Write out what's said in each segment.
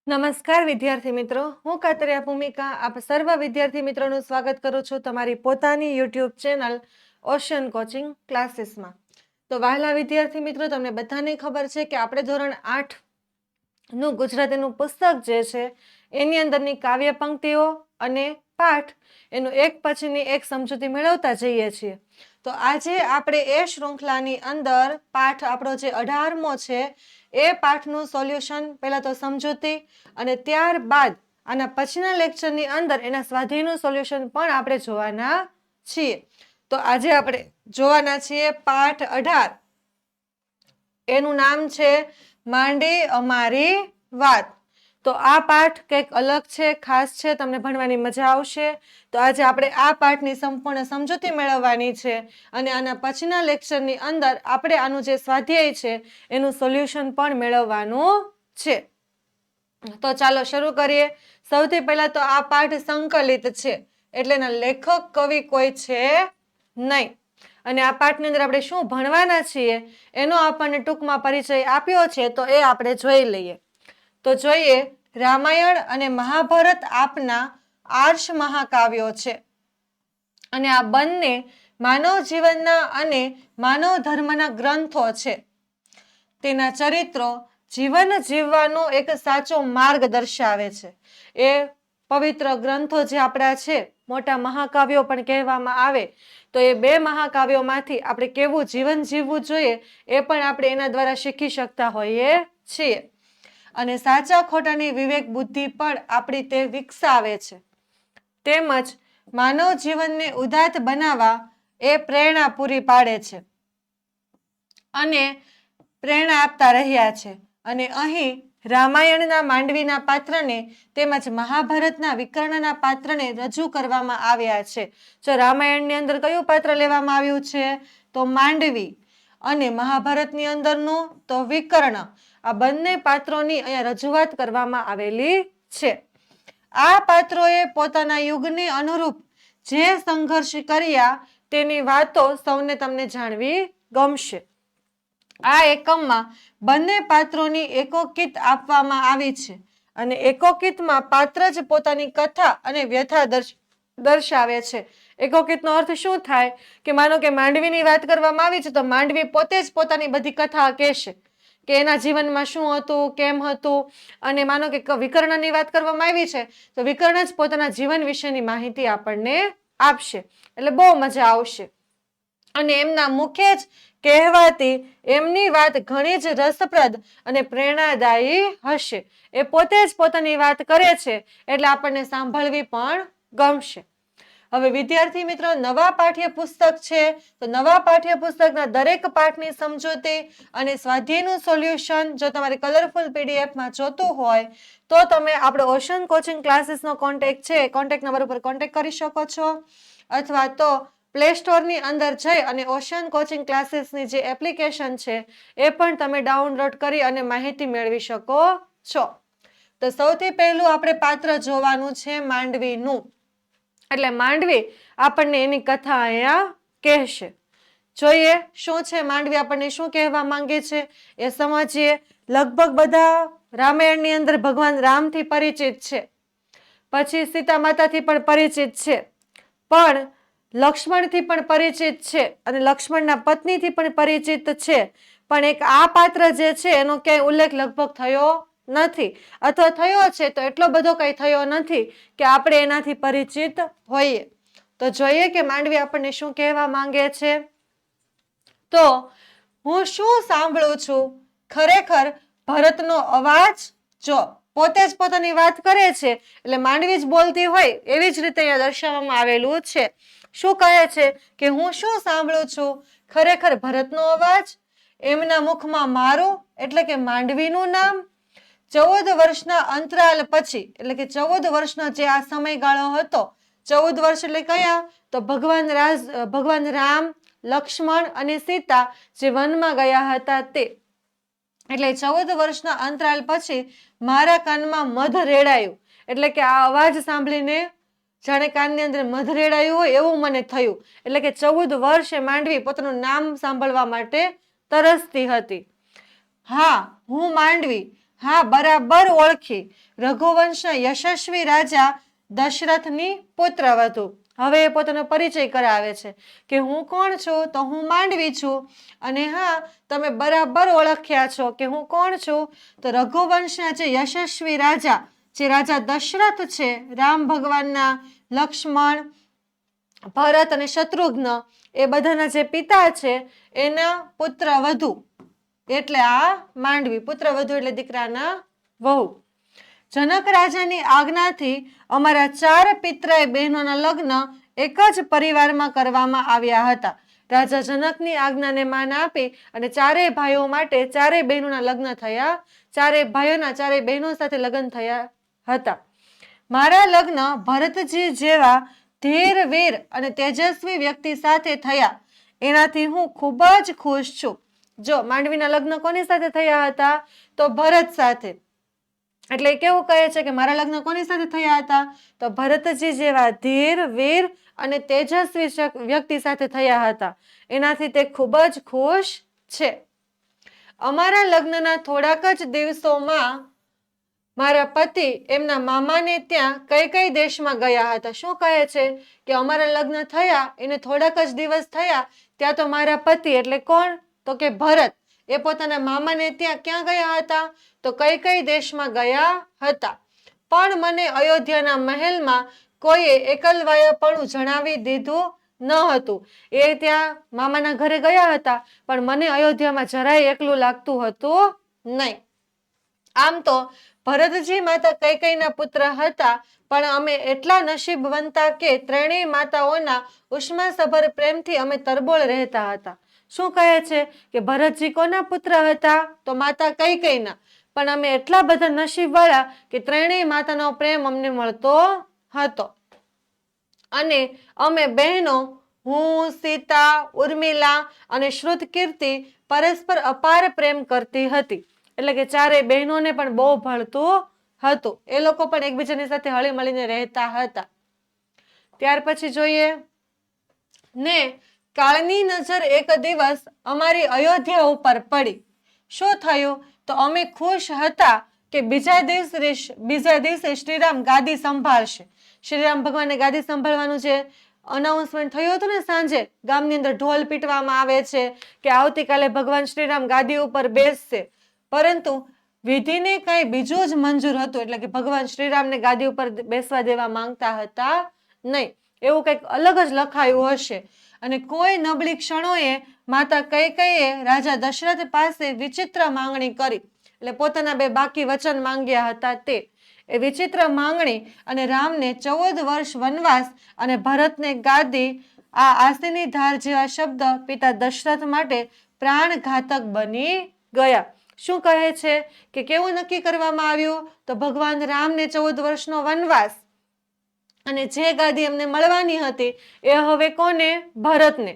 નમસ્કાર વિદ્યાર્થી મિત્રો, હું કાતરિયા ભૂમિકા આપ સર્વ વિદ્યાર્થી મિત્રોનું સ્વાગત કરું છું તમારી પોતાની યુટ્યુબ ચેનલ ઓશન કોચિંગ ક્લાસીસમાં. તો વહાલા વિદ્યાર્થી મિત્રો, તમને બધાને ખબર છે કે આપણે ધોરણ 8નું ગુજરાતીનું પુસ્તક જે છે એની અંદરની કાવ્ય પંક્તિઓ અને પાઠ એનું એક પછીની એક સમજૂતી મેળવતા જઈએ છીએ. તો આજે આપણે એ શૃંખલાની અંદર પાઠ આપણો જે 18મો છે એ પાઠનું સોલ્યુશન પહેલાં તો સમજૂતી અને ત્યારબાદ આના પછીના લેક્ચરની અંદર એના સ્વાધ્યાયનું સોલ્યુશન પણ આપણે જોવાના છીએ. તો આજે આપણે જોવાના છીએ પાઠ 18. એનું નામ છે માંડી અમારી વાત. તો આ પાઠ કંઈક અલગ છે, ખાસ છે, તમને ભણવાની મજા આવશે. તો આજે આપણે આ પાઠની સંપૂર્ણ સમજૂતી મેળવવાની છે અને આના પછીના લેક્ચરની અંદર આપણે આનું જે સ્વાધ્યાય છે એનું સોલ્યુશન પણ મેળવવાનું છે. તો ચાલો શરૂ કરીએ. સૌથી પહેલા તો આ પાઠ સંકલિત છે એટલે એના લેખક કવિ કોઈ છે નહીં. અને આ પાઠની અંદર આપણે શું ભણવાના છીએ એનો આપણને ટૂંકમાં પરિચય આપ્યો છે, તો એ આપણે જોઈ લઈએ. તો જોઈએ, રામાયણ અને મહાભારત આપના આર્ષ મહાકાવ્યો છે અને આ બંને માનવ જીવનના અને માનવ ધર્મના ગ્રંથો છે. તેના ચરિત્રો જીવન જીવવાનો એક સાચો માર્ગ દર્શાવે છે. એ પવિત્ર ગ્રંથો જે આપણા છે, મોટા મહાકાવ્યો પણ કહેવામાં આવે, તો એ બે મહાકાવ્યોમાંથી આપણે કેવું જીવન જીવવું જોઈએ એ પણ આપણે એના દ્વારા શીખી શકતા હોઈએ છીએ. અને સાચા ખોટાની વિવેક બુદ્ધિ પણ આપણી તે વિકસાવે છે. તેમજ માનવ જીવનને ઉદાત્ત બનાવવા એ પ્રેરણા પૂરી પાડે છે અને પ્રેરણા આપતા રહ્યા છે. અને અહીં રામાયણના માંડવીના પાત્રને તેમજ મહાભારતના વિકર્ણના પાત્રને રજૂ કરવામાં આવ્યા છે. જો રામાયણની અંદર કયું પાત્ર લેવામાં આવ્યું છે તો માંડવી, અને મહાભારતની અંદરનું તો વિકર્ણ. આ બંને પાત્રોની અહીંયા રજૂઆત કરવામાં આવેલી છે. આ પાત્રોએ પોતાના યુગને અનુરૂપ જે સંઘર્ષ કર્યા તેની વાતો સૌને તમને જાણવી ગમશે. આ એકમમાં બંને પાત્રોની એકોકિત આપવામાં આવી છે અને એકોકિતમાં પાત્ર જ પોતાની કથા અને વ્યથા દર્શાવે છે. એકોકિતનો અર્થ શું થાય કે માનો કે માંડવીની વાત કરવામાં આવી છે તો માંડવી પોતે જ પોતાની બધી કથા કહેશે કે એના જીવનમાં શું હતું, કેમ હતું. અને માનો કે વિકર્ણની વાત કરવામાં આવી છે તો વિકર્ણ જ પોતાના જીવન વિશેની માહિતી આપણને આપશે. એટલે બહુ મજા આવશે. અને એમના મુખે જ કહેવાતી એમની વાત ઘણી જ રસપ્રદ અને પ્રેરણાદાયી હશે. એ પોતે જ પોતાની વાત કરે છે એટલે આપણને સાંભળવી પણ ગમશે. હવે વિદ્યાર્થી મિત્રો, નવા પાઠ્યપુસ્તક છે તો નવા પાઠ્યપુસ્તકના દરેક પાઠની સમજૂતી અને સ્વાધ્યાયનું સોલ્યુશન જો તમારે કલરફુલ પીડીએફમાં જોતું હોય તો તમે આપણો ઓશન કોચિંગ ક્લાસીસનો કોન્ટેક્ટ છે, કોન્ટેક્ટ નંબર ઉપર કોન્ટેક્ટ કરી શકો છો, અથવા તો પ્લે સ્ટોરની અંદર જઈ અને ઓશન કોચિંગ ક્લાસીસની જે એપ્લિકેશન છે એ પણ તમે ડાઉનલોડ કરી અને માહિતી મેળવી શકો છો. તો સૌથી પહેલું આપણે પાત્ર જોવાનું છે માંડવીનું. એટલે માંડવી આપણને એની કથા અહીંયા કહેશે. જોઈએ શું છે માંડવી આપણને શું કહેવા માંગે છે એ સમજીએ. લગભગ બધા રામાયણની અંદર ભગવાન રામથી પરિચિત છે, પછી સીતા માતાથી પણ પરિચિત છે, પણ લક્ષ્મણથી પણ પરિચિત છે અને લક્ષ્મણના પત્નીથી પણ પરિચિત છે. પણ એક આ પાત્ર જે છે એનો ક્યાંય ઉલ્લેખ લગભગ થયો નથી, અથવા થયો છે તો એટલો બધો કઈ થયો નથી કે આપણે એનાથી પરિચિત હોઈએ. તો જોઈએ કે માંડવી આપણને શું કહેવા માંગે છે. તો હું શું સાંભળું છું ખરેખર ભરતનો અવાજ. જો પોતે જ પોતાની વાત કરે છે એટલે માંડવી જ બોલતી હોય એવી જ રીતે અહીંયા દર્શાવવામાં આવેલું છે. શું કહે છે કે હું શું સાંભળું છું ખરેખર ભરતનો અવાજ, એમના મુખમાં મારું એટલે કે માંડવીનું નામ. 14 વર્ષના અંતરાલ પછી, એટલે કે 14 વર્ષનો જે આ સમયગાળો હતો, 14 વર્ષ એટલે કયા તો ભગવાન રામ, લક્ષ્મણ અને સીતા જે વનમાં ગયા હતા તે. એટલે 14 વર્ષના અંતરાલ પછી મારા કાનમાં મધ રેડાયું. એટલે કે આ અવાજ સાંભળીને જાણે કાનની અંદર મધ રેડાયું હોય એવું મને થયું. એટલે કે 14 વર્ષે માંડવી પોતાનું નામ સાંભળવા માટે તરસતી હતી. હા, હું માંડવી હા, બરાબર ઓળખી. રઘુવંશના યશસ્વી રાજા દશરથની પુત્રવધુ. હવે એ પોતાનો પરિચય કરાવે છે કે હું કોણ છું, તો હું માંડવી છું. અને હા, તમે બરાબર ઓળખ્યા છો કે હું કોણ છું, તો રઘુવંશના જે યશસ્વી રાજા, જે રાજા દશરથ છે, રામ ભગવાનના, લક્ષ્મણ, ભરત અને શત્રુઘ્ન, એ બધાના જે પિતા છે, એના પુત્ર વધુ, એટલે આ માંડવી. પુત્ર વધુ એટલે દીકરાના વહુ. જનક રાજાની આજ્ઞાથી અમારા 4 પિતરાય બહેનોના લગ્ન એક જ પરિવારમાં કરવામાં આવ્યા હતા. રાજા જનકની આજ્ઞાને માન આપી અને 4 ભાઈઓ માટે 4 બહેનોના લગ્ન થયા. 4 ભાઈઓના 4 બહેનો સાથે લગ્ન થયા હતા. મારા લગ્ન ભરતજી જેવા ધીર, વીર અને તેજસ્વી વ્યક્તિ સાથે થયા, એનાથી હું ખૂબ જ ખુશ છું. જો માંડવીના લગ્ન કોની સાથે થયા હતા, તો ભરત સાથે. એટલે કેવું કહે છે કે મારા લગ્ન કોની સાથે થયા હતા, તો ભરતજી જેવા ધીર, વીર અને તેજસ્વી વ્યક્તિ સાથે થયા હતા, એનાથી તે ખૂબ જ ખુશ છે. અમારા લગ્નના થોડાક જ દિવસોમાં મારા પતિ એમના મામાને ત્યાં કઈ દેશમાં ગયા હતા. શું કહે છે કે અમારા લગ્ન થયા એને થોડાક જ દિવસ થયા, ત્યાં તો મારા પતિ એટલે કોણ, તો કે ભરત, એ પોતાના મામાને ત્યાં ક્યાં ગયા હતા, તો કઈ દેશમાં ગયા હતા. પણ મને અયોધ્યાના મહેલમાં કોઈએ એકલવાયાપણું જણાવી દીધું ન હતું. એ ત્યાં મામાના ઘરે ગયા હતા, પણ મને અયોધ્યામાં જરાય એકલું લાગતું હતું નહીં. આમ તો ભરતજી માતા કૈકેયીના પુત્ર હતા, પણ અમે એટલા નસીબવંતા કે ત્રણેય માતાઓના ઉષ્માસભર પ્રેમથી અમે તરબોળ રહેતા હતા. શું કહે છે કે ભરતજી કોના પુત્ર હતા, તો માતા કૈકેયીના, પણ અમે એટલા બધા નસીબવાળા કે ત્રણેય માતાનો પ્રેમ અમને મળતો હતો. અને અમે બહેનો, હું, સીતા, ઉર્મિલા અને શ્રુતકીર્તિ પરસ્પર અપાર પ્રેમ કરતી હતી. એટલે કે 4 બહેનોને પણ બહુ ભળતું હતું. એ લોકો પણ એકબીજાની સાથે હળી મળીને રહેતા હતા. ત્યાર પછી જોઈએ ને, કાળની નજર એક દિવસ અમારી અયોધ્યા ઉપર પડી. શું થયું, તો અમે ખુશ હતા કે બીજા દિવસે શ્રીરામ ગાદી સંભાળશે. શ્રીરામ ભગવાનને ગાદી સંભાળવાનું જે અનાઉન્સમેન્ટ થયું હતું ને, સાંજે ગામની અંદર ઢોલ પીટવામાં આવે છે કે આવતીકાલે ભગવાન શ્રીરામ ગાદી ઉપર બેસશે. પરંતુ વિધિને કઈ બીજું જ મંજૂર હતું, એટલે કે ભગવાન શ્રીરામને ગાદી ઉપર બેસવા દેવા માંગતા હતા નહીં. એવું કંઈક અલગ જ લખાયું હશે. અને કોઈ નબળી ક્ષણોએ માતા કૈકેયીએ રાજા દશરથ પાસે વિચિત્ર માંગણી કરી. એટલે પોતાના 2 બાકી વચન માંગ્યા હતા તે. એ વિચિત્ર માંગણી અને રામને 14 વર્ષ વનવાસ અને ભરતને ગાદી, આ આસીની ધાર જેવા શબ્દ પિતા દશરથ માટે પ્રાણઘાતક બની ગયા. શું કહે છે કે કેવું નક્કી કરવામાં આવ્યું, તો ભગવાન રામને 14 વર્ષનો વનવાસ અને જે ગાદી એમને મળવાની હતી એ હવે કોને, ભરતને.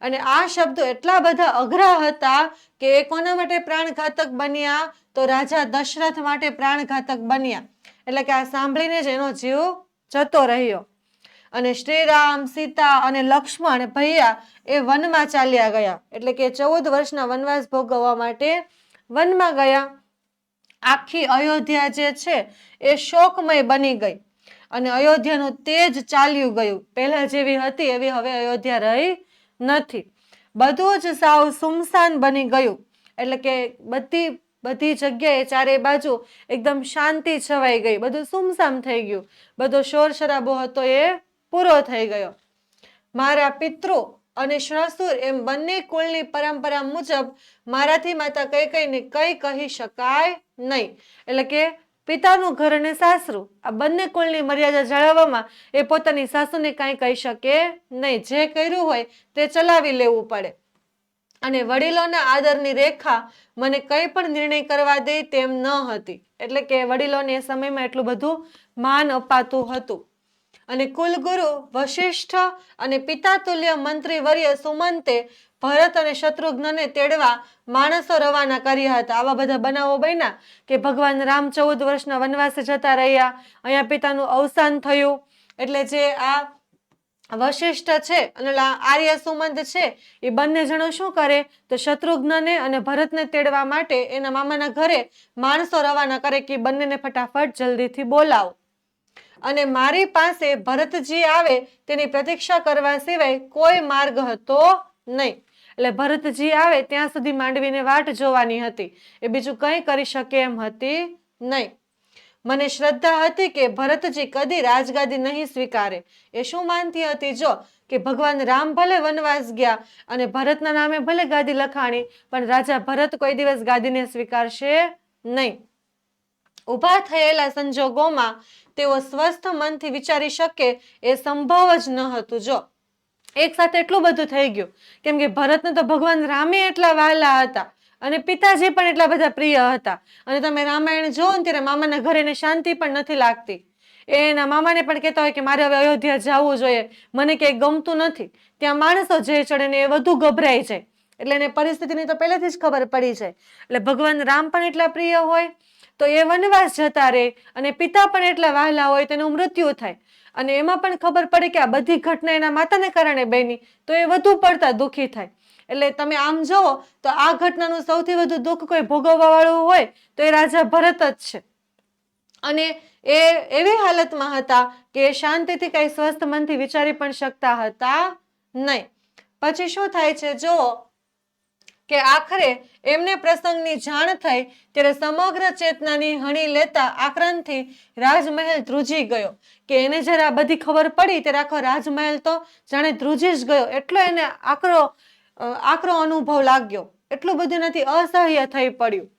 અને આ શબ્દો એટલા બધા અઘરા હતા કે એ કોના માટે પ્રાણઘાતક બન્યા, તો રાજા દશરથ માટે પ્રાણઘાતક બન્યા. એટલે કે આ સાંભળીને જ એનો જીવ જતો રહ્યો. અને શ્રીરામ, સીતા અને લક્ષ્મણ ભૈયા એ વનમાં ચાલ્યા ગયા. એટલે કે 14 વર્ષના વનવાસ ભોગવવા માટે વનમાં ગયા. આખી અયોધ્યા જે છે એ શોકમય બની ગઈ અને અયોધ્યાનું તેજ ચાલ્યું ગયું. પહેલા જેવી હતી એવી હવે અયોધ્યા રહી નથી. બધું જ સાવ સુમસાન બની ગયું. એટલે કે બધી જગ્યાએ 4 બાજુ એકદમ શાંતિ છવાઈ ગઈ. બધું સુમસામ થઈ ગયું. બધો શોર શરાબો હતો એ પૂરો થઈ ગયો. મારા પિતૃ અને શ્વસુર એમ બંને કુળની પરંપરા મુજબ મારાથી માતા કૈકેયીને કંઈ કહી શકાય નહીં. એટલે કે પિતાનું ઘર અને સાસરું, આ બંને કુળની મર્યાદા જાળવવામાં એ પોતાની સાસુને કાંઈ કહી શકે નહીં. જે કર્યું હોય તે ચલાવી લેવું પડે. અને વડીલોના આદરની રેખા મને કંઈ પણ નિર્ણય કરવા દે તેમ ન હતી. એટલે કે વડીલોને એ સમયમાં એટલું બધું માન અપાતું હતું. અને કુલગુરુ વશિષ્ઠ અને પિતાતુલ્ય મંત્રી વર્ય સુમંતે ભરત અને શત્રુઘ્નને તેડવા માણસો રવાના કર્યા હતા. આવા બધા બનાવો બન્યા કે ભગવાન રામ 14 વર્ષના વનવાસે જતા રહ્યા, અહીંયા પિતાનું અવસાન થયું. એટલે જે આ વશિષ્ઠ છે અને આર્ય સુમંત છે એ બંને જણો શું કરે તો શત્રુઘ્નને અને ભરતને તેડવા માટે એના મામાના ઘરે માણસો રવાના કરે કે બંનેને ફટાફટ જલ્દીથી બોલાવો અને મારી પાસે ભરતજી આવે તેની પ્રતીક્ષા કરવા સિવાય કોઈ માર્ગ હતો નહીં. એટલે ભરતજી આવે ત્યાં સુધી માંડવીને વાટ જોવાની હતી, એ બીજું કંઈ કરી શકે એમ હતી નહીં. મને શ્રદ્ધા હતી કે ભરતજી કદી રાજગાદી નહીં સ્વીકારે. એ શું માનતી હતી? જો કે ભગવાન રામ ભલે વનવાસ ગયા અને ભરતના નામે ભલે ગાદી લખાણી, પણ રાજા ભરત કોઈ દિવસ ગાદીને સ્વીકારશે નહીં. ઊભા થયેલા સંજોગોમાં તેઓ સ્વસ્થ મનથી વિચારી શકે એ સંભવ જ ન હતું. જો એક સાથે એટલું બધું થઈ ગયું, કેમ કે ભરતને તો ભગવાન રામે એટલા વહાલા હતા અને પિતાજી પણ એટલા બધા પ્રિય હતા. અને તમે રામાયણ જોવો ને ત્યારે મામાના ઘરે એને શાંતિ પણ નથી લાગતી. એના મામાને પણ કહેતા હોય કે મારે હવે અયોધ્યા જવું જોઈએ, મને ક્યાંય ગમતું નથી. ત્યાં માણસો જે ચડે ને એ વધુ ગભરાઈ જાય. એટલે એને પરિસ્થિતિની તો પહેલેથી જ ખબર પડી જાય. એટલે ભગવાન રામ પણ એટલા પ્રિય હોય તો એ વનવાસ જતા રહે અને પિતા પણ એટલા વહાલા હોય તેનું મૃત્યુ થાય. અને એમાં પણ ખબર પડે કે આ બધી ઘટના એના માતાને કારણે બની, તો એ વધુ પડતા દુઃખી થાય. એટલે તમે આમ જોવો તો આ ઘટનાનું સૌથી વધુ દુઃખ કોઈ ભોગવવા વાળું હોય તો એ રાજા ભરત જ છે. અને એ એવી હાલતમાં હતા કે શાંતિથી કઈ સ્વસ્થ મનથી વિચારી પણ શકતા હતા નહીં. પછી શું થાય છે જુઓ કે આખરે એમને પ્રસંગની જાણ થઈ ત્યારે સમગ્ર ચેતનાની હણી લેતા આક્રંદથી રાજમહેલ ધ્રુજી ગયો. કે એને જ્યારે આ બધી ખબર પડી ત્યારે આખો રાજમહેલ તો જાણે ધ્રુજી જ ગયો. એટલો એને આકરો અનુભવ લાગ્યો, એટલું બધું નથી અસહ્ય થઈ પડ્યું.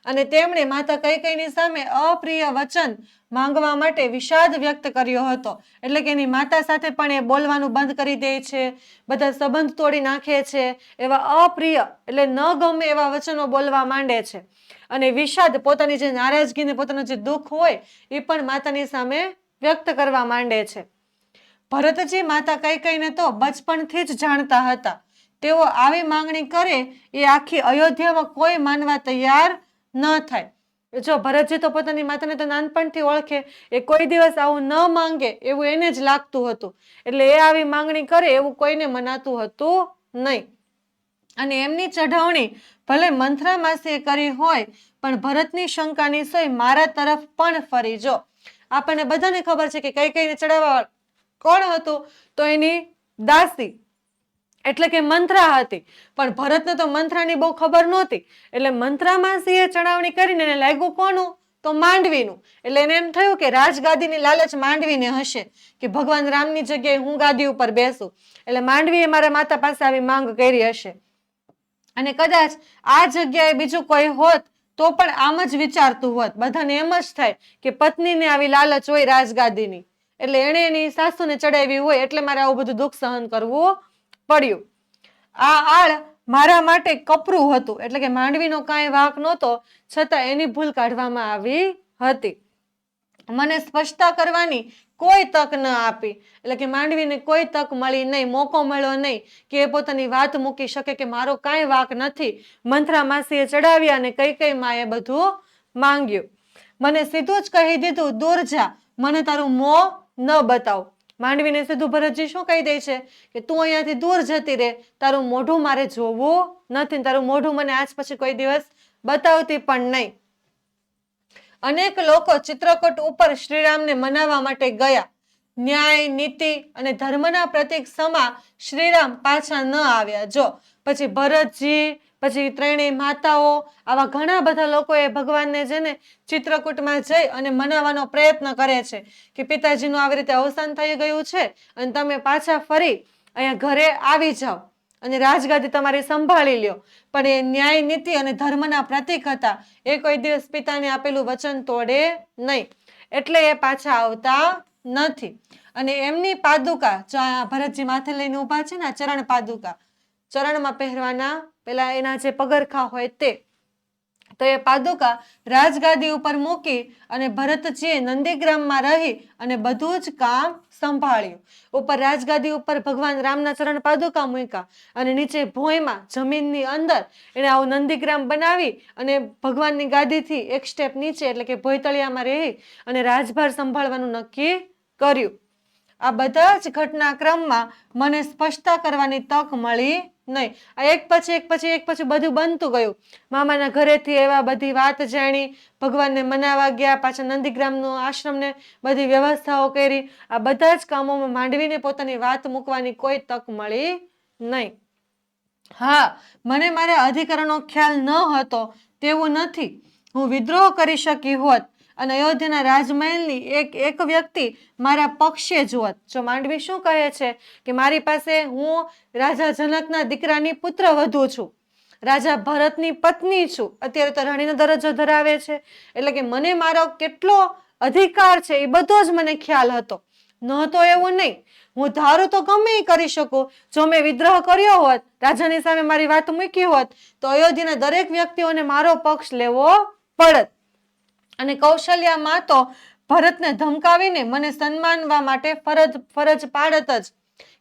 અને તેમણે માતા કૈકેયીની સામે અપ્રિય વચન માંગવા માટે વિષાદ વ્યક્ત કર્યો હતો. એટલે કે એની માતા સાથે પણ એ બોલવાનું બંધ કરી દે છે, બધા સંબંધ તોડી નાખે છે, એવા અપ્રિય એટલે ન ગમે એવા વચનો બોલવા માંડે છે. અને વિષાદ પોતાની જે નારાજગી ને પોતાનું જે દુઃખ હોય એ પણ માતાની સામે વ્યક્ત કરવા માંડે છે. ભરતજી માતા કૈકેયીને તો બચપણથી જ જાણતા હતા. તેઓ આવી માંગણી કરે એ આખી અયોધ્યામાં કોઈ માનવા તૈયાર ન થાય. જો ભરતજી તો પોતાની માતાને તો નાનપણથી ઓળખે, એ કોઈ દિવસ આવું ન માંગે એવું એને જ લાગતું હતું. એટલે એ આવી માંગણી કરે એવું કોઈને મનાતું હતું નહીં. અને એમની ચઢાવણી ભલે મંથરા માસીએ કરી હોય પણ ભરતની શંકાની સોય મારા તરફ પણ ફરી. જો આપણને બધાને ખબર છે કે કૈકેયીને ચડાવવા કોણ હતું તો એની દાસી એટલે કે મંથરા હતી. પણ ભરતને તો મંથરાની બહુ ખબર નહોતી. એટલે મંથરા માસીએ ચડાવણી કરીને એને લાગ્યું કોનું તો માંડવીનું. એટલે એને એમ થયું કે રાજગાદીની લાલચ માંડવીને હશે કે ભગવાન રામની જગ્યાએ હું ગાદી ઉપર બેસું, એટલે માંડવીએ મારા માતા પાસે આવી માંગ કરી હશે. અને કદાચ આ જગ્યાએ બીજું કોઈ હોત તો પણ આમ જ વિચારતું હોત. બધાને એમ જ થાય કે પત્નીને આવી લાલચ હોય રાજગાદીની, એટલે એણે એની સાસુને ચડાવી હોય એટલે મારે આવું બધું દુઃખ સહન કરવું પડ્યું. આ આળ મારા માટે કપરું હતું, એટલે કે માંડવીનો કાંઈ વાંક નહોતો, છતાં એની ભૂલ કાઢવામાં આવી હતી. મને સ્પષ્ટતા કરવાની કોઈ તક ન આપી. એટલે કે માંડવીને કોઈ તક મળી નહીં, મોકો મળ્યો નહીં કે એ પોતાની વાત મૂકી શકે કે મારો કાંઈ વાંક નથી. મંથરા માસીએ ચડાવ્યા અને કૈકેયી માએ બધું માંગ્યું. મને સીધું જ કહી દીધું, દૂર જા, મને તારું મોં ન બતાવ. માંડવીને સીધું ભરતજી શું કહી દે છે કે તું અહીંયાથી દૂર જતી રહે, તારું મોઢું મારે જોવું નથી, તારું મોઢું મને આજ પછી કોઈ દિવસ બતાવતી પણ નહીં. અનેક લોકો ચિત્રકૂટ ઉપર શ્રીરામને મનાવવા માટે ગયા. ન્યાય, નીતિ અને ધર્મના પ્રતીક સમા શ્રીરામ પાછા ન આવ્યા. જો પછી ભરતજી, પછી ત્રણેય માતાઓ, આવા ઘણા બધા લોકોએ ભગવાનને જેને ચિત્રકૂટમાં જઈ અને મનાવવાનો પ્રયત્ન કરે છે કે પિતાજીનું આવી રીતે અવસાન થઈ ગયું છે અને તમે પાછા ફરી અહીંયા ઘરે આવી જાઓ અને રાજગાદી તમારી સંભાળી લ્યો. પણ એ ન્યાય, નીતિ અને ધર્મના પ્રતીક હતા, એ કોઈ દિવસ પિતાને આપેલું વચન તોડે નહીં, એટલે એ પાછા આવતા નથી. અને એમની પાદુકા ભરતજી માથે લઈને ઉભા છે ને, ચરણ પાદુકા, ચરણમાં પહેરવાના પેલા એના જે પગરખા હોય તે, તો એ પાદુકા રાજગાદી ઉપર મૂકી અને ભરતજીએ નંદીગ્રામમાં રહી અને બધું જ કામ સંભાળ્યું. ઉપર રાજગાદી ઉપર ભગવાન રામના ચરણ પાદુકા મૂક્યા અને નીચે ભોંયમાં જમીનની અંદર એને આવું નંદીગ્રામ બનાવી અને ભગવાનની ગાદીથી એક સ્ટેપ નીચે એટલે કે ભોયતળિયામાં રહી અને રાજભાર સંભાળવાનું નક્કી કર્યું. આ બધા જ ઘટનાક્રમમાં મને સ્પષ્ટતા કરવાની તક મળી નહીં. આ એક પછી બધું બનતું ગયું. મામાના ઘરેથી એવા બધી વાત જાણી, ભગવાનને મનાવા ગયા, પાછા નંદીગ્રામનો આશ્રમને બધી વ્યવસ્થાઓ કરી. આ બધા જ કામોમાં માંડવીને પોતાની વાત મૂકવાની કોઈ તક મળી નહીં. હા, મને મારા અધિકારનો ખ્યાલ ન હતો તેવું નથી. હું વિદ્રોહ કરી શકી હોત અને અયોધ્યાના રાજમહેલની એક વ્યક્તિ મારા પક્ષે જ હોત. જો માંડવી શું કહે છે કે મારી પાસે, હું રાજા જનકના દીકરાની પુત્રવધુ છું, રાજા ભરતની પત્ની છું, અત્યારે તો રાણીનો દરજ્જો ધરાવે છે, એટલે કે મને મારો કેટલો અધિકાર છે એ બધો જ મને ખ્યાલ હતો. નહોતો એવું નહીં. હું ધારું તો ગમે એ કરી શકું. જો મેં વિદ્રોહ કર્યો હોત, રાજાની સામે મારી વાત મૂકી હોત, તો અયોધ્યાના દરેક વ્યક્તિઓને મારો પક્ષ લેવો પડત. અને કૌશલ્યામાં તો ભરતને ધમકાવીને મને સન્માનવા માટે ફરજ પાડત જ.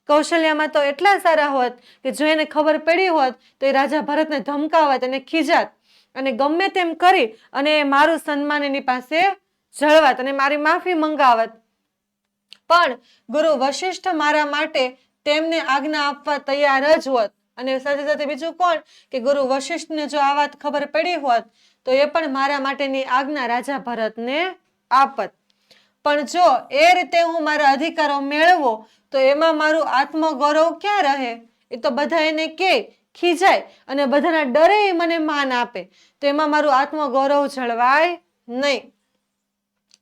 કૌશલ્યામાં તો એટલા સારા હોત કે જો એને ખબર પડી હોત તો એ રાજા ભરતને ધમકાવત અને ખીજાત અને ગમે તેમ કરી અને મારું સન્માન એની પાસે જળવાત અને મારી માફી મંગાવત. પણ ગુરુ વશિષ્ઠ મારા માટે તેમને આજ્ઞા આપવા તૈયાર જ હોત. અને સાથે સાથે બીજું કોણ કે ગુરુ વશિષ્ઠને જો આ વાત ખબર પડી હોત તો એ પણ મારા માટેની આજ્ઞા રાજા ભરતને આપત. પણ જો એ રીતે હું મારા અધિકારો મેળવો તો એમાં મારું આત્મગૌરવ ક્યાં રહે? એ તો બધા એને કે ખીજાય અને બધાના ડરે મને માન આપે, તો એમાં મારું આત્મગૌરવ જળવાય નહીં.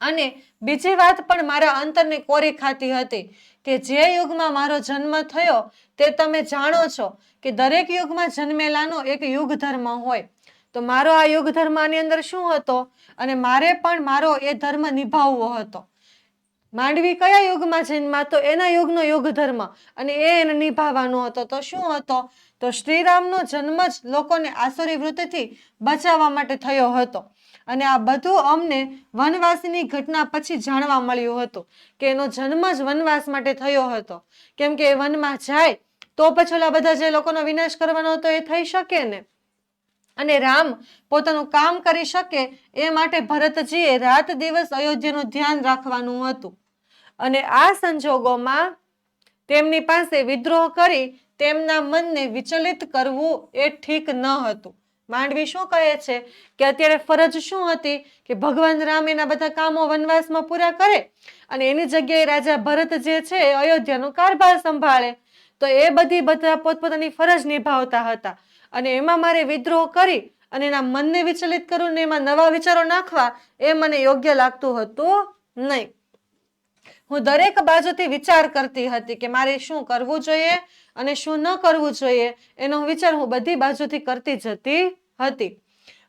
અને બીજી વાત પણ મારા અંતરને કોરી ખાતી હતી કે જે યુગમાં મારો જન્મ થયો તે તમે જાણો છો કે દરેક યુગમાં જન્મેલાનો એક યુગ ધર્મ હોય. તો મારો આ યુગ ધર્મની અંદર શું હતો અને મારે પણ મારો એ ધર્મ નિભાવવો હતો. માંડવી કયા યુગમાં જન્મા તો એના યુગનો યુગ ધર્મ અને એને નિભાવવાનો હતો. તો શું હતો? તો શ્રીરામનો જન્મ જ લોકોને આસુરી વૃત્તિથી બચાવવા માટે થયો હતો. અને આ બધું અમને વનવાસની ઘટના પછી જાણવા મળ્યું હતું કે એનો જન્મ જ વનવાસ માટે થયો હતો. કેમ કે એ વનમાં જાય તો પછી ઓલા બધા જે લોકોનો વિનાશ કરવાનો હતો એ થઈ શકે ને. અને રામ પોતાનું કામ કરી શકે એ માટે ભરતજીએ રાત દિવસ અયોધ્યાનું ધ્યાન રાખવાનું હતું. અને આ સંજોગોમાં તેમની પાસે વિદ્રોહ કરી તેમના મનને વિચલિત કરવું એ ઠીક ન હતું. માંડવી શું કહે છે કે અત્યારે ફરજ શું હતી કે ભગવાન રામ એના બધા કામો વનવાસમાં પૂરા કરે અને એની જગ્યાએ રાજા ભરત જે છે એ અયોધ્યાનો કારભાર સંભાળે. તો એ બધા પોતપોતાની ફરજ નિભાવતા હતા અને એમાં મારે વિદ્રોહ કરી અને એના મનને વિચલિત કરવું ને એમાં નવા વિચારો નાખવા એ મને યોગ્ય લાગતું હતું નહીં. હું દરેક બાજુથી વિચાર કરતી હતી કે મારે શું કરવું જોઈએ અને શું ન કરવું જોઈએ એનો વિચાર હું બધી બાજુથી કરતી જતી હતી.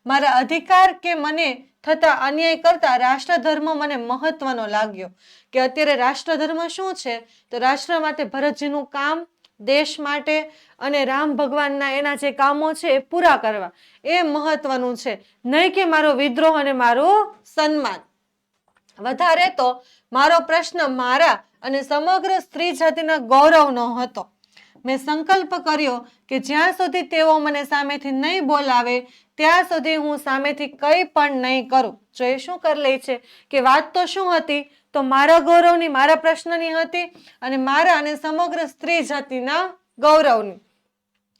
મારા અધિકાર કે મને થતા અન્યાય કરતા રાષ્ટ્રધર્મ મને મહત્વનો લાગ્યો કે અત્યારે રાષ્ટ્રધર્મ શું છે તો રાષ્ટ્ર માટે ભરતજીનું કામ, દેશ માટે અને રામ ભગવાનના એના જે કામો છે એ પૂરા કરવા એ મહત્વનું છે, નહીં કે મારો વિદ્રોહ અને મારું સન્માન. વધારે તો મારો પ્રશ્ન મારા અને સમગ્ર સ્ત્રી જાતિના ગૌરવનો હતો. મેં સંકલ્પ કર્યો કે જ્યાં સુધી તેઓ મને સામેથી નહીં બોલાવે ત્યાં સુધી હું સામેથી કંઈ પણ નહીં કરું. જો એ શું કરી લે છે કે વાત તો શું હતી તો મારા ગૌરવની, મારા પ્રશ્નની હતી અને મારા અને સમગ્ર સ્ત્રી જાતિના ગૌરવની.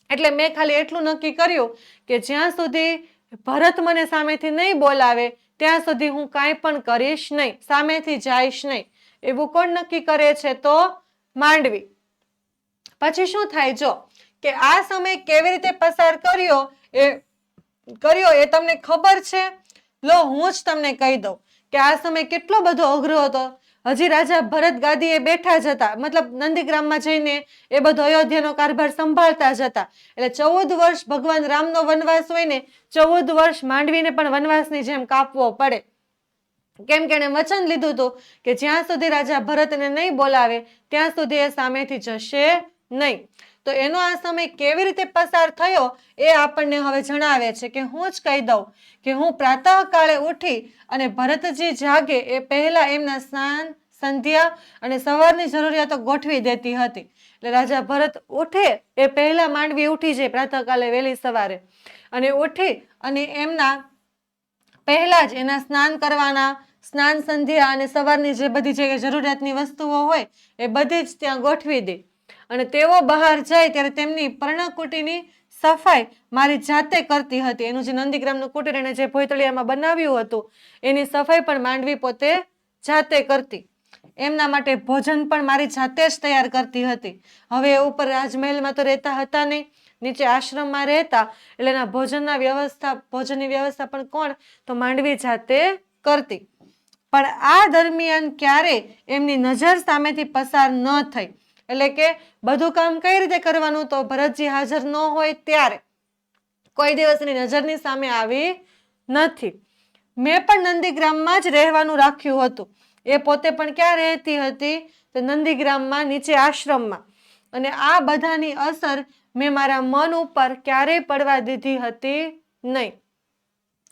એટલે મેં ખાલી એટલું નક્કી કર્યું કે જ્યાં સુધી ભરત મને સામેથી નહીં બોલાવે ત્યાં સુધી હું કાંઈ પણ કરીશ નહીં, સામેથી જઈશ નહીં. એવું કોણ નક્કી કરે છે? તો માંડવી. પછી શું થાય જો કે આ સમય કેવી રીતે પસાર કર્યો એ તમને ખબર છે? લો હું જ તમને કહી દઉં કે આ સમય કેટલો બધો અઘરો હતો. હજી રાજા ભરત ગાદીએ બેઠા જ હતા, મતલબ નંદીગ્રામમાં જઈને એ બધો અયોધ્યાનો કારભાર સંભાળતા જ હતા. એટલે 14 વર્ષ ભગવાન રામનો વનવાસ હોય ને 14 વર્ષ માંડવીને પણ વનવાસની જેમ કાપવો પડે. કેમ કે એને વચન લીધું હતું કે જ્યાં સુધી રાજા ભરતને નહીં બોલાવે ત્યાં સુધી એ સામેથી જશે નહીં. તો એનો આ સમય કેવી રીતે પસાર થયો એ આપણને હવે જણાવે છે કે હું જ કહી દઉં કે હું પ્રાતઃકાળે ઉઠી અને ભરતજી જાગે એ પહેલા એમના સ્નાન, સંધ્યા અને સવારની જરૂરિયાતો ગોઠવી દેતી હતી. એટલે રાજા ભરત ઉઠે એ પહેલા માંડવી ઉઠી જાય પ્રાતઃકાલે વહેલી સવારે અને ઉઠી અને એમના પહેલા જ એના સ્નાન કરવાના, સ્નાન સંધ્યા અને સવારની જે બધી જે જરૂરિયાતની વસ્તુઓ હોય એ બધી જ ત્યાં ગોઠવી દે. અને તેઓ બહાર જાય ત્યારે તેમની પર્ણકુટીની સફાઈ મારી જાતે કરતી હતી. એનું જે નંદીગ્રામનું કુટીર એને જે ભોયતળિયામાં બનાવ્યું હતું એની સફાઈ પણ માંડવી પોતે જાતે કરતી. એમના માટે ભોજન પણ મારી જાતે જ તૈયાર કરતી હતી. હવે એ ઉપર રાજમહેલમાં તો રહેતા હતા નહીં, નીચે આશ્રમમાં રહેતા, એટલે એના ભોજનની વ્યવસ્થા પણ કોણ? તો માંડવી જાતે કરતી. પણ આ દરમિયાન ક્યારે એમની નજર સામેથી પસાર ન થઈ. એટલે કે બધું કામ કઈ રીતે કરવાનું? તો ભરતજી હાજર ન હોય ત્યારે કોઈ દિવસ એની નજરની સામે આવી નથી. મેં પણ નંદીગ્રામમાં જ રહેવાનું રાખ્યું હતું. એ પોતે પણ ક્યાં રહેતી હતી? તો નંદીગ્રામમાં, નીચે આશ્રમમાં. અને આ બધાની અસર મેં મારા મન ઉપર ક્યારેય પડવા દીધી હતી નહીં.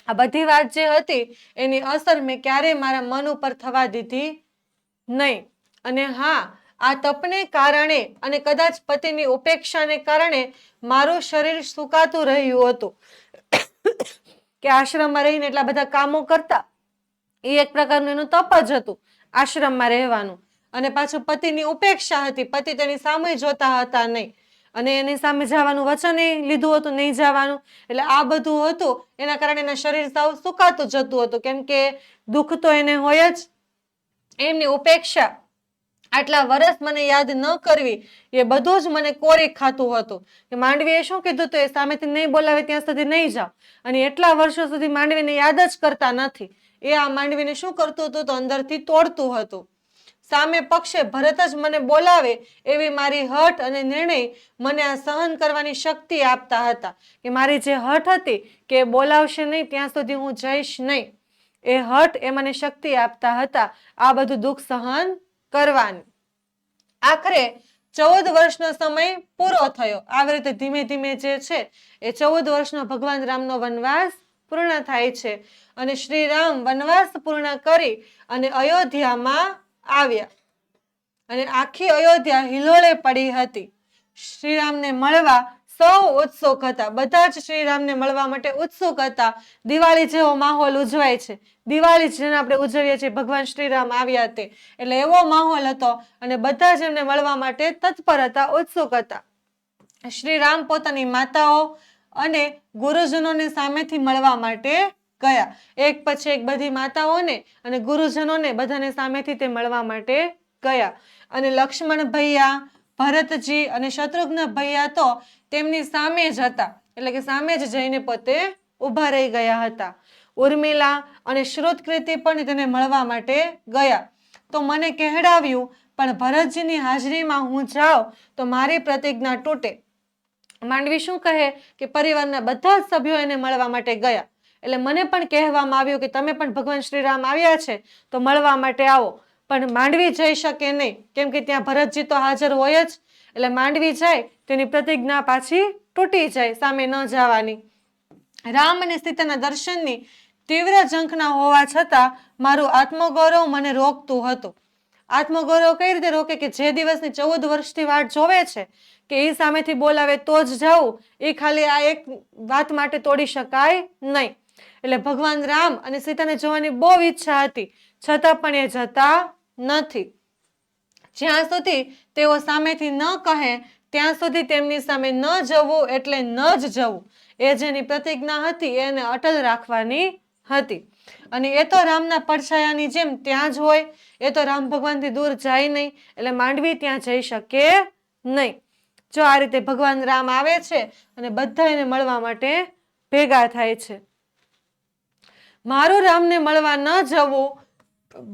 આ બધી વાત જે હતી એની અસર મેં ક્યારેય મારા મન ઉપર થવા દીધી નહીં. અને હા, આ તપને કારણે અને કદાચ પતિની ઉપેક્ષાને કારણે મારું શરીર સુકાતું રહ્યું હતું. કે આશ્રમમાં રહીને એટલા બધા કામો કરતા, એ એક પ્રકારનું એનું તપ જ હતું આશ્રમમાં રહેવાનું. અને પાછું પતિની ઉપેક્ષા હતી, પતિ તેની સામે જોતા હતા નહીં, અને એની સામે જવાનું વચન લીધું હતું નહીં જવાનું. એટલે આ બધું હતું એના કારણે એના શરીર સાવ સુકાતું જતું હતું. કેમ કે દુઃખ તો એને હોય જ. એમની ઉપેક્ષા, આટલા વર્ષ મને યાદ ન કરવી, એ બધું જ મને કોરી ખાતું હતું. કે માંડવીએ શું કીધું હતું? એ સામેથી નહીં બોલાવે ત્યાં સુધી નહીં જાઓ. અને એટલા વર્ષો સુધી માંડવીને યાદ જ કરતા નથી. એ આ માંડવીને શું કરતું હતું? તો અંદરથી તોડતું હતું. સામે પક્ષે ભરત જ મને બોલાવે એવી મારી હઠ અને નિર્ણય મને આ સહન કરવાની શક્તિ આપતા હતા. કે મારી જે હઠ હતી કે બોલાવશે નહીં ત્યાં સુધી હું જઈશ નહીં, એ હઠ એ મને શક્તિ આપતા હતા આ બધું દુઃખ સહન કરવાની. આખરે 14 વર્ષનો સમય પૂરો થયો. આવી રીતે ધીમે ધીમે જે છે એ 14 વર્ષનો ભગવાન રામનો વનવાસ પૂર્ણ થાય છે. અને શ્રી રામ વનવાસ પૂર્ણ કરી અને અયોધ્યામાં આવ્યા. અને આખી અયોધ્યા હિલોળે પડી હતી. શ્રીરામને મળવા સૌ ઉત્સુક હતા. બધા જ શ્રીરામને મળવા માટે ઉત્સુક હતા. દિવાળી જેવો માહોલ ઉજવાય છે. દિવાળી જેને આપણે ઉજવીએ છીએ, ભગવાન શ્રીરામ આવ્યા તે, એટલે એવો માહોલ હતો. અને બધા જ એમને મળવા માટે તત્પર હતા, ઉત્સુક હતા. શ્રીરામ પોતાની માતાઓ અને ગુરુજનોને સામેથી મળવા માટે ગયા. એક પછી એક બધી માતાઓને અને ગુરુજનોને બધાને સામેથી તે મળવા માટે ગયા. અને લક્ષ્મણ ભૈયા, ભરતજી અને શત્રુઘ્ન ભૈયા તો તેમની સામે જ હતા. એટલે કે સામે જ જઈને પોતે ઊભા રહી ગયા હતા. ઉર્મિલા અને શ્રુતકૃતિ પણ તેને મળવા માટે ગયા. તો મને કહેવડાવ્યું, પણ ભરતજીની હાજરીમાં હું જાઉં તો મારી પ્રતિજ્ઞા તૂટે. માંડવી શું કહે કે પરિવારના બધા જ સભ્યો એને મળવા માટે ગયા. એટલે મને પણ કહેવામાં આવ્યું કે તમે પણ ભગવાન શ્રીરામ આવ્યા છે તો મળવા માટે આવો. પણ માંડવી જઈ શકે નહીં, કેમ કે ત્યાં ભરતજી તો હાજર હોય જ. એટલે માંડવી જાય તેની પ્રતિજ્ઞા પાછી તૂટી જાય, સામે ન જવાની. રામ અને સીતાના દર્શનની તીવ્ર ઝંખના હોવા છતાં મારું આત્મગૌરવ મને રોકતું હતું. આત્મગૌરવ કઈ રીતે રોકે? કે જે દિવસની 14 વર્ષથી વાટ જોવે છે કે એ સામેથી બોલાવે તો જ જાવું, એ ખાલી આ એક વાત માટે તોડી શકાય નહીં. એટલે ભગવાન રામ અને સીતાને જોવાની બહુ ઈચ્છા હતી, છતાં પણ એ જતા નથી. જ્યાં સુધી તેઓ સામેથી ન કહે ત્યાં સુધી તેમની સામે ન જવું એટલે ન જ જવું. એ જેની પ્રતિજ્ઞા હતી એને અટલ રાખવાની હતી. અને એ તો રામના પડછાયાની જેમ ત્યાં જ હોય. એ તો રામ ભગવાનથી દૂર જાય નહીં, એટલે માંડવી ત્યાં જઈ શકે નહીં. જો આ રીતે ભગવાન રામ આવે છે અને બધા એને મળવા માટે ભેગા થાય છે. મારું રામને મળવા ન જવું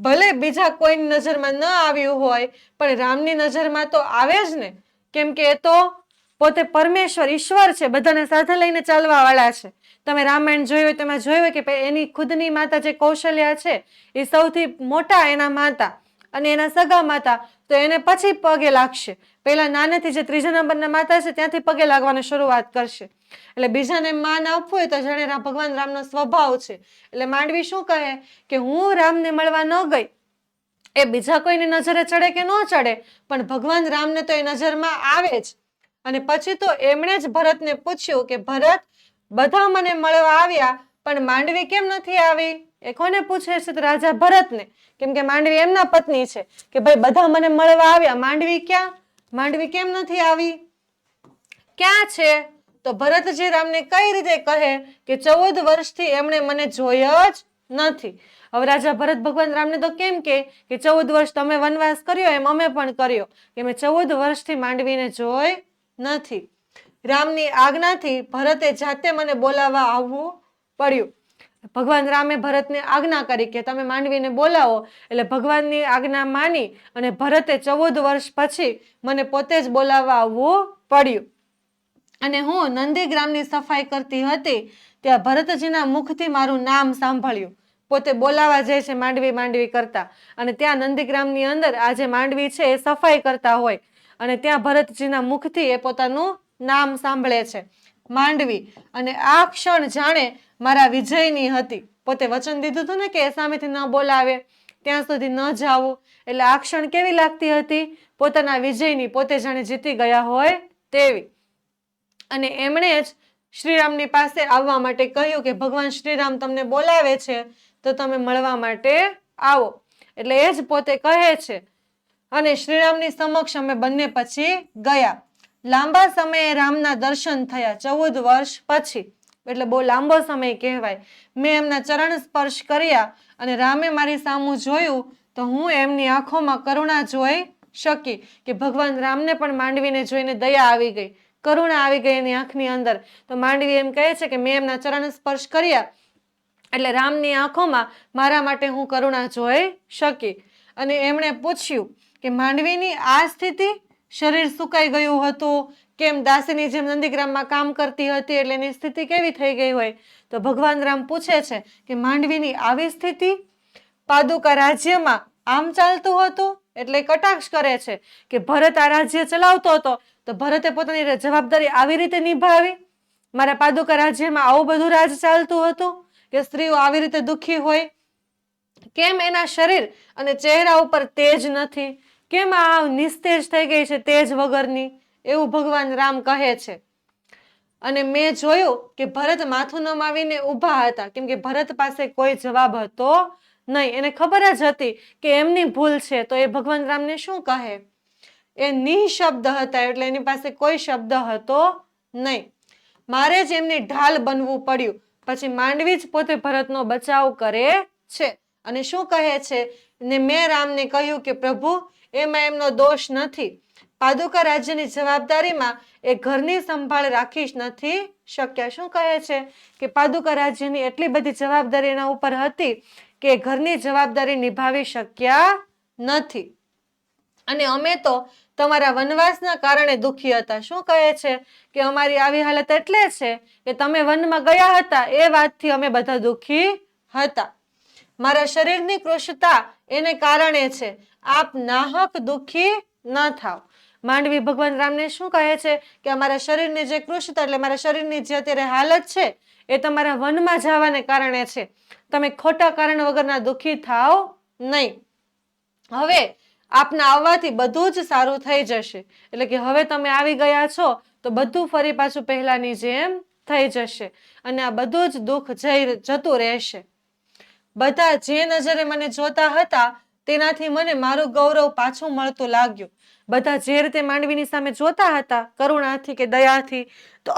ભલે બીજા કોઈની નજરમાં ન આવ્યું હોય, પણ રામની નજરમાં તો આવે જ ને. કેમ કે એ તો પોતે પરમેશ્વર, ઈશ્વર છે, બધાને સાથે લઈને ચાલવા વાળા છે. તમે રામાયણ જોયું હોય, તમે જોયું હોય કે એની ખુદની માતા જે કૌશલ્યા છે એ સૌથી મોટા એના માતા અને એના સગા માતા, તો એને પછી પગે લાગશે. પહેલા નાનેથી જે 3જા નંબરના માતા છે ત્યાંથી પગે લાગવાની શરૂઆત કરશે. એટલે બીજાને માન આપવું હોય તો જાણે ભગવાન રામનો સ્વભાવ છે. એટલે માંડવી શું કહે કે હું રામને મળવા ન ગઈ, એ બીજા કોઈની નજરે ચડે કે ન ચડે, પણ ભગવાન રામને તો એ નજરમાં આવે જ. અને પછી તો એમણે જ ભરતને પૂછ્યું કે ભરત, બધા મને મળવા આવ્યા પણ માંડવી કેમ નથી આવી? એ કોને પૂછે છે? તો રાજા ભરતને. કેમ કે માંડવી એમના પત્ની છે કે ભાઈ બધા મને મળવા આવ્યા, માંડવી ક્યાં? માંડવી કેમ નથી આવી? ક્યાં છે? તો ભરતજી રામને કઈ રીતે કહે કે 14 વર્ષથી એમણે મને જોયો જ નથી. હવે રાજા ભરત ભગવાન રામને તો કેમ કે 14 વર્ષ તમે વનવાસ કર્યો એમ અમે પણ કર્યો, કે મેં 14 વર્ષથી માંડવીને જોઈ નથી. રામની આજ્ઞાથી ભરતે જાતે મને બોલાવવા આવવું પડ્યું. ભગવાન રામે ભરતને આજ્ઞા કરી કે તમે માંડવીને બોલાવો. એટલે ભગવાનની આજ્ઞા માની અને ભરતે 14 વર્ષ પછી મને પોતે જ બોલાવવા આવવું પડ્યું. અને હું નંદીગ્રામની સફાઈ કરતી હતી ત્યાં ભરતજીના મુખથી મારું નામ સાંભળ્યું. પોતે બોલાવા જાય છે માંડવી માંડવી કરતા, અને ત્યાં નંદીગ્રામની અંદર આ જે માંડવી છે એ સફાઈ કરતા હોય, અને ત્યાં ભરતજીના મુખથી એ પોતાનું નામ સાંભળે છે માંડવી. અને આ ક્ષણ જાણે મારા વિજયની હતી. પોતે વચન દીધું હતું ને કે સામેથી ન બોલાવે, ત્યાં સુધી ન જાવું. એટલે આ ક્ષણ કેવી લાગતી હતી? પોતાના વિજયની, પોતે જાણે જીતી ગયા હોય તેવી. અને એમણે જ શ્રીરામની પાસે આવવા માટે કહ્યું કે ભગવાન શ્રીરામ તમને બોલાવે છે તો તમે મળવા માટે આવો. એટલે એ જ પોતે કહે છે. અને શ્રીરામની સમક્ષ અમે બંને પછી ગયા. લાંબા સમયે રામના દર્શન થયા 14 વર્ષ પછી. એટલે બહુ લાંબો સમય કહેવાય. મેં એમના ચરણ સ્પર્શ કર્યા અને રામે મારી સામું જોયું તો હું એમની આંખોમાં કરુણા જોઈ શકી. કે ભગવાન રામને પણ માંડવીને જોઈને દયા આવી ગઈ, કરુણા આવી ગઈ એની આંખની અંદર. તો માંડવી એમ કહે છે કે મેં એમના ચરણ સ્પર્શ કર્યા એટલે રામની આંખોમાં મારા માટે હું કરુણા જોઈ શકી. અને એમણે પૂછ્યું કે માંડવીની આ સ્થિતિ, શરીર સુકાઈ ગયું હતું, કેમ દાસીની જેમ નંદીગ્રામમાં કામ કરતી હતી એટલે એની સ્થિતિ કેવી થઈ ગઈ હોય? તો ભગવાન રામ પૂછે છે કે માંડવીની આવી સ્થિતિ, પાદુકા રાજ્યમાં આમ ચાલતું હતું. એટલે કટાક્ષ કરે છે કે ભરત આ રાજ્ય ચલાવતો હતો તો ભરતે પોતાની જવાબદારી આવી રીતે નિભાવી? મારા પાદુકા રાજ્યમાં આવું બધું રાજ ચાલતું હતું કે સ્ત્રીઓ આવી રીતે દુઃખી હોય? કેમ એના શરીર અને ચહેરા ઉપર તેજ નથી? કેમ આ નિસ્તેજ થઈ ગઈ છે તેજ વગરની? એવું ભગવાન રામ કહે છે. અને મેં જોયું કે ભરત માથું નમાવીને ઊભા હતા, કેમ કે ભરત પાસે કોઈ જવાબ હતો નહીં. એને ખબર જ હતી કે એમની ભૂલ છે. તો એ ભગવાન રામને શું કહે? એ નિશબ્દ હતા, એટલે એની પાસે કોઈ શબ્દ હતો નહીં. મારે જ એમની ઢાલ બનવું પડ્યું. પછી માંડવી જ પોતે ભરતનો બચાવ કરે છે. અને શું કહે છે? ને મેં રામને કહ્યું કે પ્રભુ, એમાં એમનો દોષ નથી. પાદુકા રાજ્યની જવાબદારીમાં એ ઘરની સંભાળ રાખી નથી શક્યા. શું કહે છે? કે પાદુકા રાજ્યની એટલી બધી જવાબદારી એના ઉપર હતી કે ઘરની જવાબદારી નિભાવી શક્યા નથી. અને અમે તો તમારા વનવાસના કારણે દુઃખી હતા. શું કહે છે? કે અમારી આવી હાલત એટલે છે કે તમે વનમાં ગયા હતા એ વાતથી અમે બધા દુઃખી હતા. મારા શરીરની કૃશતા એને કારણે છે. આપ નાહક દુઃખી ન થાવ. માંડવી ભગવાન રામને શું કહે છે? કે અમારા શરીરની જે કૃશતા, એટલે મારા શરીરની જે અત્યારે હાલત છે એ તમારા વનમાં જવાને કારણે છે. તમે ખોટા કારણ વગરના દુઃખી થાવ નહીં. હવે આપના આવવાથી બધું જ સારું થઈ જશે. એટલે કે હવે તમે આવી ગયા છો તો બધું ફરી પાછું પહેલાની જેમ થઈ જશે અને આ બધું જ દુઃખ જતું રહેશે. બધા જે નજરે મને જોતા હતા તેનાથી મને મારું ગૌરવ પાછું મળતું લાગ્યું. બધા જે રીતે માંડવીની સામે જોતા હતા કરુણાથી કે દયાથી, તો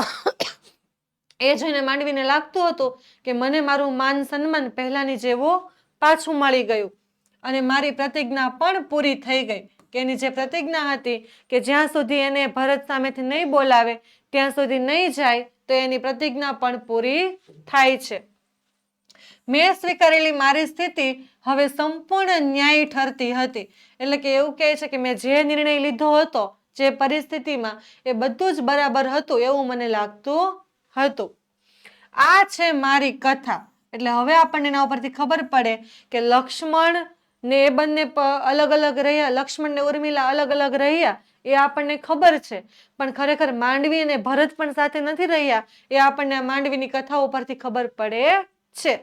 એ જોઈને માંડવીને લાગતું હતું કે મને મારું માન સન્માન પહેલાની જેવું પાછું મળી ગયું. અને મારી પ્રતિજ્ઞા પણ પૂરી થઈ ગઈ. કે એની જે પ્રતિજ્ઞા હતી કે જ્યાં સુધી એને ભરત સામેથી નહીં બોલાવે ત્યાં સુધી નહીં જાય, તો એની પ્રતિજ્ઞા પણ પૂરી થાય છે. મેં સ્વીકારેલી મારી સ્થિતિ હવે સંપૂર્ણ ન્યાયી ઠરતી હતી. એટલે કે એવું કહે છે કે મેં જે નિર્ણય લીધો હતો જે પરિસ્થિતિમાં, એ બધું જ બરાબર હતું એવું મને લાગતું હતું. આ છે મારી કથા. એટલે હવે આપણને એના ઉપરથી ખબર પડે કે લક્ષ્મણ ને એ બંને અલગ અલગ રહ્યા, લક્ષ્મણ ને ઉર્મિલા અલગ અલગ રહ્યા એ આપણને ખબર છે. પણ ખરેખર માંડવી અને ભરત પણ સાથે નથી રહ્યા એ આપણને આ માંડવીની કથાઓ પરથી ખબર પડે છે.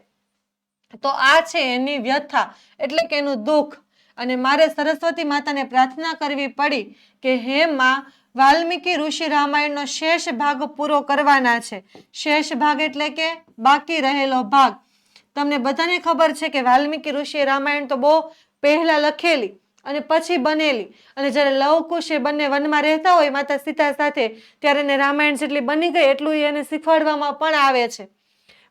તો આ છે એની વ્યથા, એટલે કે એનું દુઃખ. અને મારે સરસ્વતી માતાને પ્રાર્થના કરવી પડી કે હે માં, વાલ્મીકી ઋષિ રામાયણનો શેષ ભાગ પૂરો કરવાના છે. શેષ ભાગ એટલે કે બાકી રહેલો ભાગ. તમને બધાને ખબર છે કે વાલ્મીકી ઋષિએ રામાયણ તો બહુ પહેલા લખેલી અને પછી બનેલી, અને જ્યારે લવકુશ એ બંને વનમાં રહેતા હોય માતા સીતા સાથે, ત્યારે એને રામાયણ જેટલી બની ગઈ એટલું એને શીખવાડવામાં પણ આવે છે.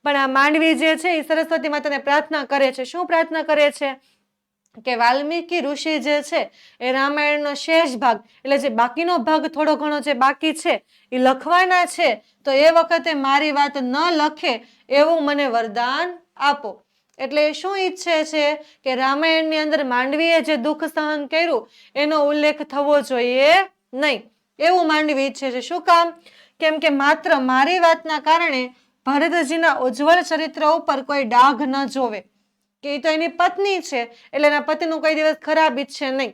પણ આ માંડવી જે છે એ સરસ્વતી માતાને પ્રાર્થના કરે છે. શું પ્રાર્થના કરે છે? કે વાલ્મીકી ઋષિ જે છે એ રામાયણનો શેષ ભાગ, એટલે જે બાકીનો ભાગ થોડો ઘણો જે બાકી છે એ લખવાના છે, તો એ વખતે મારી વાત ન લખે એવું મને વરદાન આપો. એટલે શું ઈચ્છે છે કે રામાયણની અંદર માંડવીએ જે દુઃખ સહન કર્યું એનો ઉલ્લેખ થવો જોઈએ નહીં, એવું માંડવી ઈચ્છે છે. શું કામ? કેમ કે માત્ર મારી વાતના કારણે ભરતજીના ઉજ્જવળ ચરિત્ર ઉપર કોઈ ડાઘ ન જોવે, કે એ તો એની પત્ની છે એટલે એના પતિનું કોઈ દિવસ ખરાબ ઈચ્છે નહીં.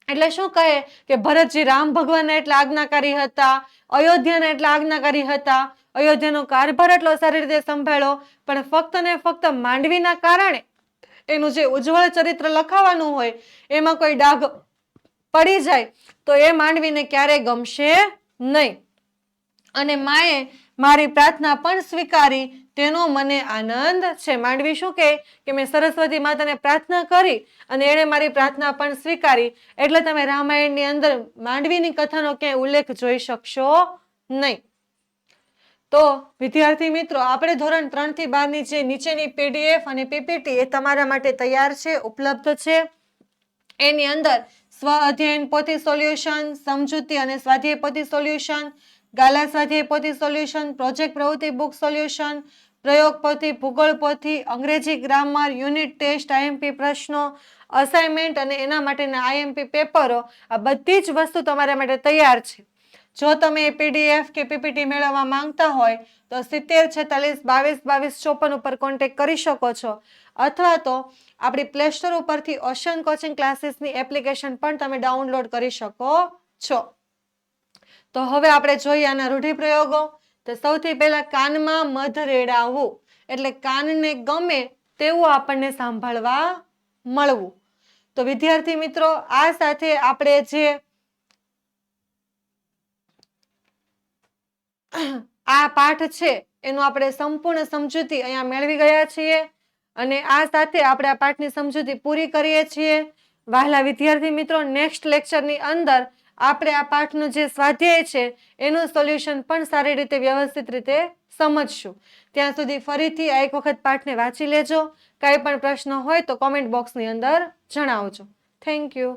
એટલે શું કહે કે ભરતજી રામ ભગવાનના એટલા આજ્ઞાકારી હતા, અયોધ્યાના એટલા આજ્ઞાકારી હતા, અયોધ્યાનો કારભાર એટલો સારી રીતે સંભાળ્યો, પણ ફક્ત ને ફક્ત માંડવીના કારણે એનું જે ઉજ્જવળ ચરિત્ર લખાવાનું હોય એમાં કોઈ ડાઘ પડી જાય તો એ માંડવીને ક્યારેય ગમશે નહીં. અને માએ મારી પ્રાર્થના પણ સ્વીકારી, તેનો મને આનંદ છે. માંડવી શું કહે કે મેં સરસ્વતી માતાને પ્રાર્થના કરી અને એણે મારી પ્રાર્થના પણ સ્વીકારી, એટલે તમે રામાયણની અંદર માંડવીની કથાનો ક્યાંય ઉલ્લેખ જોઈ શકશો નહીં. તો વિદ્યાર્થી મિત્રો, આપણે ધોરણ 3 થી 12 ની જે નીચેની PDF અને PPT એ તમારા માટે તૈયાર છે, ઉપલબ્ધ છે. એની અંદર સ્વ અધ્યયન પોથી સોલ્યુશન, સમજૂતી અને સ્વાધ્યાય પોથી સોલ્યુશન, ગાલા સ્વાધ્યાય પોથી સોલ્યુશન, પ્રોજેક્ટ પ્રવૃત્તિ બુક સોલ્યુશન, પ્રયોગ પોથી, ભૂગોળ પોથી, અંગ્રેજી ગ્રામર, યુનિટ ટેસ્ટ, IMP પ્રશ્નો, અસાઇનમેન્ટ અને એના માટેના IMP પેપરો, આ બધી જ વસ્તુ તમારા માટે તૈયાર છે. જો તમે PDF કે PPT મેળવવા માંગતા હોય તો 70 46 22 22 54 ઉપર કોન્ટેક્ટ કરી શકો છો, અથવા તો આપણી પ્લે સ્ટોર ઉપરથી ઓશન કોચિંગ ક્લાસીસની એપ્લિકેશન પણ તમે ડાઉનલોડ કરી શકો છો. તો હવે આપણે જોઈએ આના રૂઢિપ્રયોગો. તો સૌથી પહેલા કાનમાં મધ રેડાવવું, એટલે કાનને ગમે તેવું આપણને સાંભળવા મળવું. તો વિદ્યાર્થી મિત્રો, આ સાથે આપણે જે આ પાઠ છે એનું આપણે સંપૂર્ણ સમજૂતી અહીંયા મેળવી ગયા છીએ, અને આ સાથે આપણે આ પાઠની સમજૂતી પૂરી કરીએ છીએ. વહાલા વિદ્યાર્થી મિત્રો, નેક્સ્ટ લેક્ચરની અંદર આપણે આ પાઠનું જે સ્વાધ્યાય છે એનું સોલ્યુશન પણ સારી રીતે વ્યવસ્થિત રીતે સમજશું. ત્યાં સુધી ફરીથી આ એક વખત પાઠને વાંચી લેજો. કાંઈ પણ પ્રશ્ન હોય તો કોમેન્ટ બોક્સની અંદર જણાવજો. Thank you.